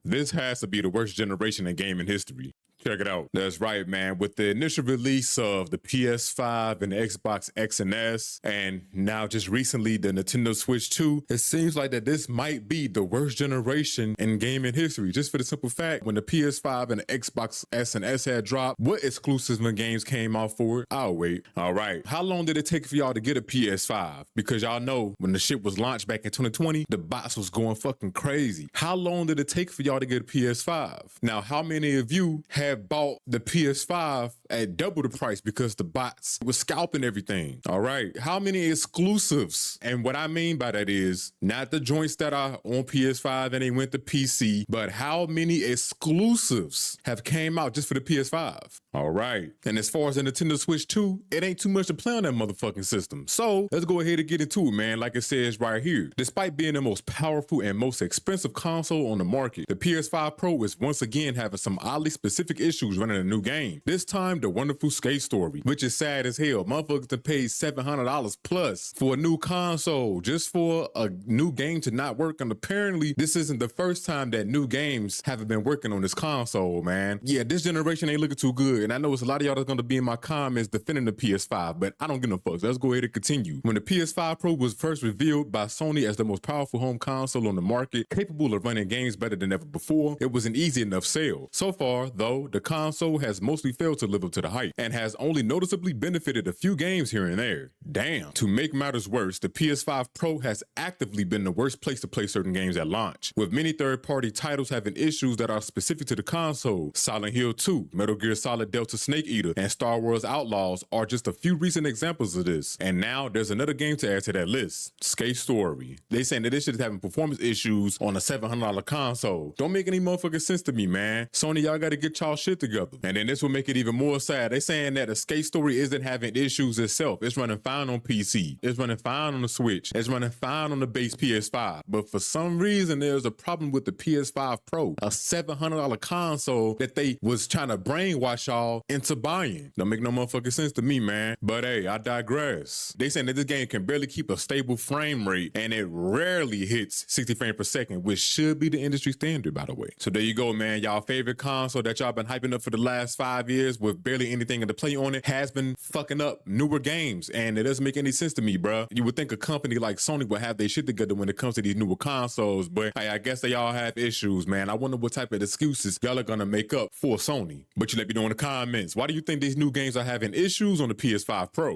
This has to be the worst generation in gaming history. Check it out. That's right, man. With the initial release of the PS5 and the Xbox X and S, and now just recently the Nintendo Switch 2, it seems like that this might be the worst generation in gaming history. Just for the simple fact, when the PS5 and the Xbox S and S had dropped, what exclusives and games came out for it? I'll wait. All right. How long did it take for y'all to get a PS5? Because y'all know when the shit was launched back in 2020, the box was going fucking crazy. How long did it take for y'all to get a PS5? Now, how many of you have bought the PS5 at double the price because the bots was scalping everything? All right. How many exclusives? And what I mean by that is not the joints that are on PS5 and they went to PC, but how many exclusives have came out just for the PS5? All right. And as far as the Nintendo Switch 2, it ain't too much to play on that motherfucking system. So let's go ahead and get into it, man. Like it says right here, despite being the most powerful and most expensive console on the market, the PS5 Pro is once again having some oddly specific issues running a new game. This time, the wonderful Skate Story, which is sad as hell. Motherfuckers to pay $700 plus for a new console just for a new game to not work. And apparently, this isn't the first time that new games haven't been working on this console, man. Yeah, this generation ain't looking too good. And I know it's a lot of y'all that's going to be in my comments defending the PS5, but I don't give no fucks. Let's go ahead and continue. When the PS5 Pro was first revealed by Sony as the most powerful home console on the market, capable of running games better than ever before, it was an easy enough sale. So far, though, the console has mostly failed to live up to the hype and has only noticeably benefited a few games here and there. Damn. To make matters worse, the PS5 Pro has actively been the worst place to play certain games at launch, with many third-party titles having issues that are specific to the console. Silent Hill 2, Metal Gear Solid Delta Snake Eater, and Star Wars Outlaws are just a few recent examples of this. And now there's another game to add to that list, Skate Story. They saying that this shit is having performance issues on a $700 console. Don't make any motherfucking sense to me, man. Sony, y'all gotta get y'all shit together. And then this will make it even more sad. They saying that a Skate Story isn't having issues itself. It's running fine on PC. It's running fine on the Switch. It's running fine on the base PS5. But for some reason, there's a problem with the PS5 Pro, a $700 console that they was trying to brainwash y'all into buying. Don't make no motherfucking sense to me, man. But hey, I digress. They saying that this game can barely keep a stable frame rate and it rarely hits 60 frames per second, which should be the industry standard, by the way. So there you go, man. Y'all favorite console that y'all been hyping up for the last 5 years with barely anything to play on it has been fucking up newer games, and it doesn't make any sense to me, bruh. You would think a company like Sony would have their shit together when it comes to these newer consoles, but hey, I guess they all have issues, man. I wonder what type of excuses y'all are gonna make up for Sony. But you let me know in the comments, why do you think these new games are having issues on the PS5 Pro?